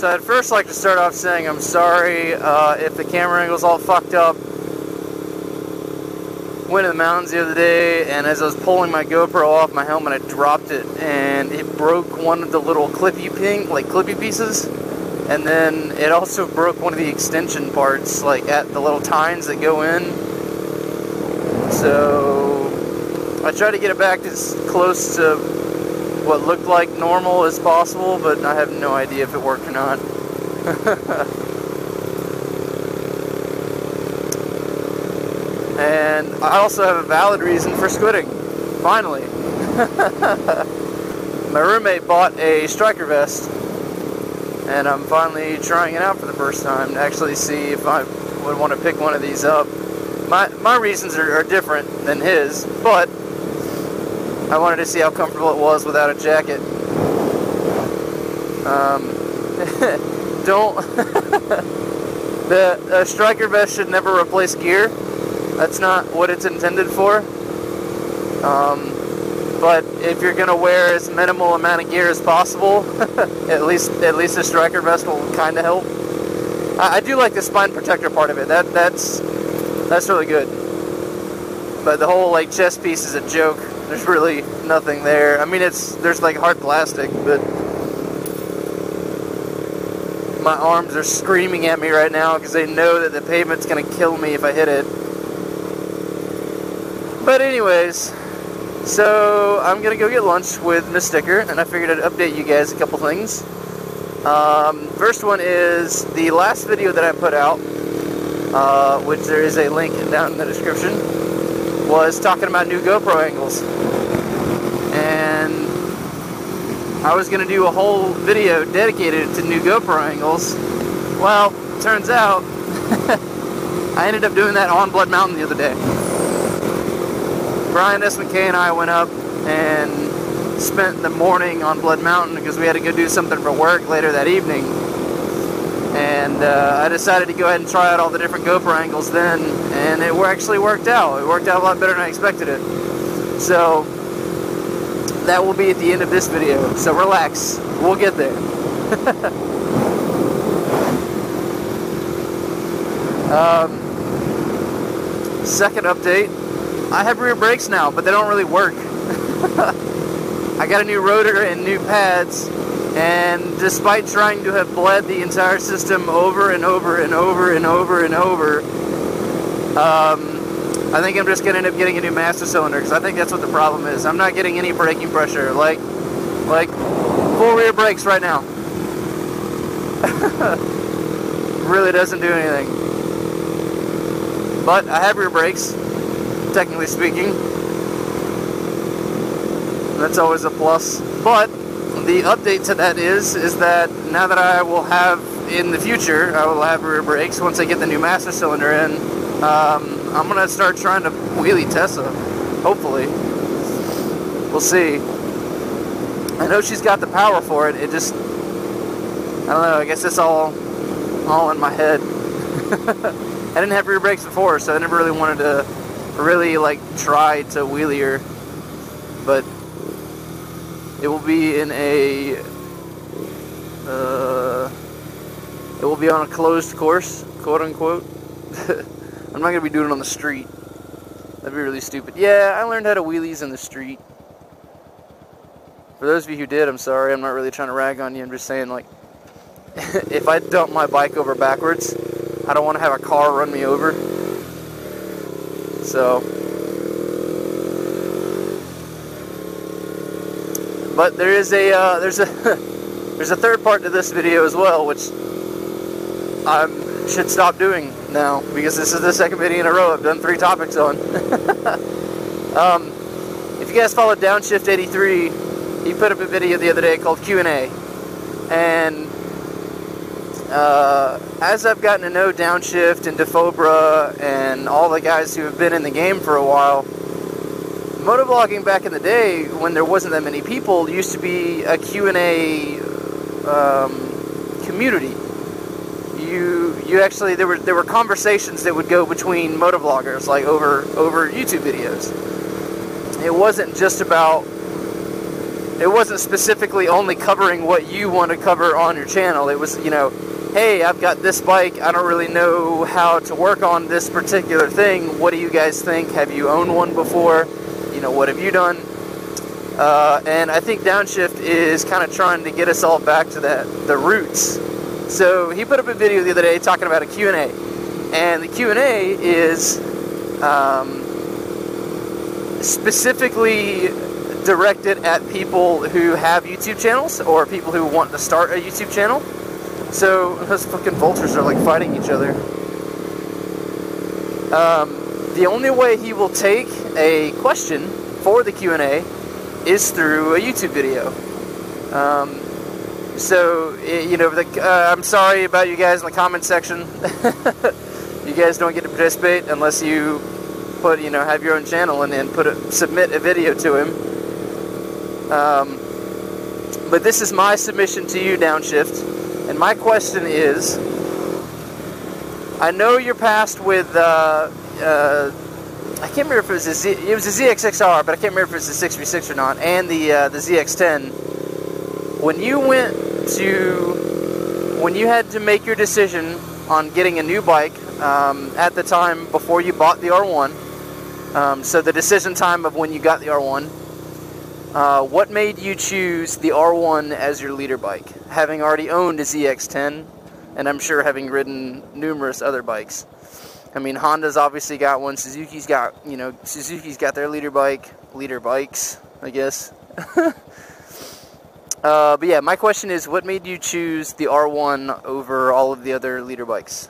So I'd first like to start off saying I'm sorry if the camera angle's all fucked up. Went to the mountains the other day, and as I was pulling my GoPro off my helmet, I dropped it, and it broke one of the little clippy pieces, and then it also broke one of the extension parts, like at the little tines that go in. So I tried to get it back as close to what looked like normal as possible, but I have no idea if it worked or not. And I also have a valid reason for squitting. Finally. My roommate bought a striker vest, and I'm finally trying it out for the first time to actually see if I would want to pick one of these up. My reasons are different than his, but I wanted to see how comfortable it was without a jacket. The striker vest should never replace gear. That's not what it's intended for. But if you're gonna wear as minimal amount of gear as possible, at least the striker vest will kind of help. I do like the spine protector part of it. That's really good. But the whole like chest piece is a joke. There's really nothing there. I mean, there's like hard plastic, but my arms are screaming at me right now because they know that the pavement's gonna kill me if I hit it. But anyways, so I'm gonna go get lunch with Miss Sticker, and I figured I'd update you guys a couple things. First one is the last video that I put out, which there is a link down in the description, was talking about new GoPro angles. And I was gonna do a whole video dedicated to new GoPro angles. Well, turns out I ended up doing that on Blood Mountain the other day. Brian S. McKay and I went up and spent the morning on Blood Mountain because we had to go do something for work later that evening. And I decided to go ahead and try out all the different GoPro angles then, and it actually worked out. It worked out a lot better than I expected it. So that will be at the end of this video, so relax. We'll get there. Second update. I have rear brakes now, but they don't really work. I got a new rotor and new pads, and despite trying to have bled the entire system over and over and over and over and over, I think I'm just going to end up getting a new master cylinder, because I think that's what the problem is. I'm not getting any braking pressure, like full rear brakes right now. Really doesn't do anything. But I have rear brakes, technically speaking. That's always a plus. But the update to that is that now that I will have, in the future, I will have rear brakes once I get the new master cylinder in. I'm going to start trying to wheelie Tessa, hopefully. We'll see. I know she's got the power for it, it just, I don't know, I guess it's all in my head. I didn't have rear brakes before, so I never really wanted to try to wheelie her, but it will be in a, it will be on a closed course, quote unquote. I'm not going to be doing it on the street. That'd be really stupid. Yeah, I learned how to wheelies in the street. For those of you who did, I'm sorry. I'm not really trying to rag on you. I'm just saying, like, if I dump my bike over backwards, I don't want to have a car run me over. So, but there is a there's a third part to this video as well, which I should stop doing now, because this is the second video in a row I've done 3 topics on. If you guys follow Downshift83, he put up a video the other day called QnA, and as I've gotten to know Downshift and Defobra and all the guys who have been in the game for a while, motovlogging back in the day, when there wasn't that many people, used to be a QnA community. You actually, there were conversations that would go between motovloggers, like over YouTube videos. It wasn't just about it wasn't specifically only covering what you want to cover on your channel. It was, you know, hey, I've got this bike, I don't really know how to work on this particular thing. What do you guys think? Have you owned one before? You know, what have you done? And I think Downshift is kind of trying to get us all back to the roots. So he put up a video the other day talking about a QnA. And the QnA is specifically directed at people who have YouTube channels or people who want to start a YouTube channel. So those fucking vultures are like fighting each other. The only way he will take a question for the Q&A is through a YouTube video. So, you know, I'm sorry about you guys in the comment section. You guys don't get to participate unless you put, you know, have your own channel and then submit a video to him. But this is my submission to you, Downshift, and my question is, I know you're passed with, I can't remember if it was it was a ZX6R, but I can't remember if it was the 6v6 or not, and the ZX10. When you had to make your decision on getting a new bike, at the time before you bought the R1, so the decision time of when you got the R1, what made you choose the R1 as your leader bike, having already owned a ZX10, and I'm sure having ridden numerous other bikes? I mean, Honda's obviously got one, Suzuki's got, you know, Suzuki's got their leader bikes, I guess. But yeah, my question is, what made you choose the R1 over all of the other leader bikes?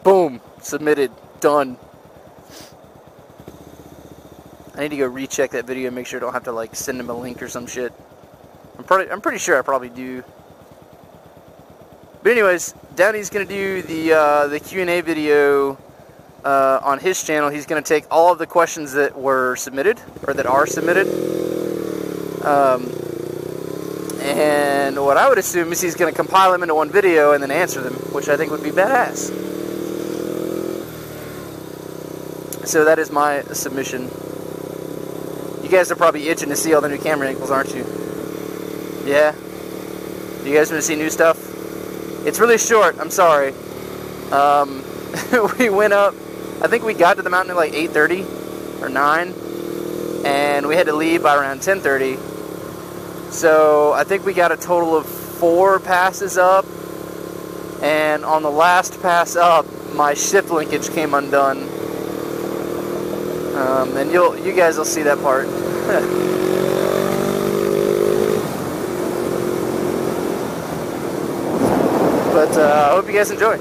Boom, submitted, done. I need to go recheck that video and make sure I don't have to like send him a link or some shit. I'm pretty sure I probably do. But anyways, Downey's gonna do the Q&A video on his channel. He's gonna take all of the questions that were submitted or that are submitted, and what I would assume is he's gonna compile them into one video and then answer them, which I think would be badass. So that is my submission. You guys are probably itching to see all the new camera angles, aren't you? Yeah? You guys want to see new stuff? It's really short, I'm sorry. We went up, I think we got to the mountain at like 8:30 or 9, and we had to leave by around 10:30. So I think we got a total of 4 passes up, and on the last pass up, my shift linkage came undone. And you guys will see that part. But I hope you guys enjoy.